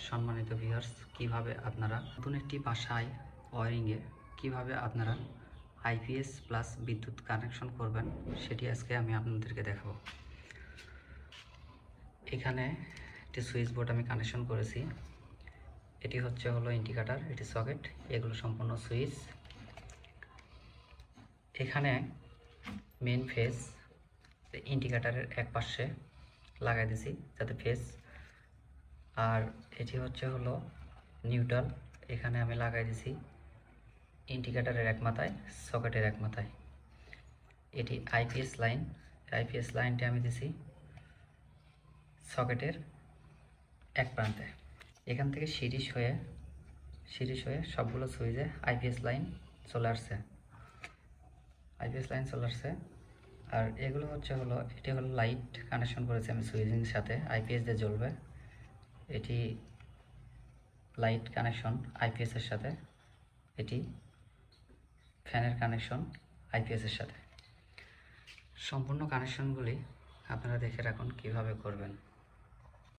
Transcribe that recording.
সম্মানিত ভিউয়ার্স, কিভাবে আপনারা নতুন একটি বাসায় ওয়্যারিংয়ে কিভাবে আপনারা আইপিএস প্লাস বিদ্যুৎ কানেকশন করবেন সেটি আজকে আমি আপনাদেরকে দেখাবো। এখানে একটি সুইচ বোর্ড আমি কানেকশন করেছি। এটি হলো ইন্ডিকেটর, এটি সকেট, এগুলো সম্পূর্ণ সুইচ। এখানে মেইন ফেজ ইন্ডিকেটরের এক পাশে লাগাই দিছি যাতে ফেজ, আর এটি হলো নিউট্রাল, এখানে আমি লাগাই দিছি ইন্ডিকেটরের এক মাথায়, সকেটের এক মাথায়। এটি আইপিএস লাইন, আইপিএস লাইনটি আমি দিছি সকেটের এক প্রান্তে। এখান থেকে সিরিজ হয়ে সবগুলো সুইচে আইপিএস লাইন চলে আসছে, আর এগুলো এটি হলো লাইট কানেকশন করেছে আমি সুইচের সাথে, আইপিএস দিয়ে জ্বলবে। এটি লাইট কানেকশন আইপিএস এর সাথে, এটি ফ্যানের কানেকশন আইপিএস এর সাথে। সম্পূর্ণ কানেকশনগুলি আপনারা দেখে রাখুন কিভাবে করবেন।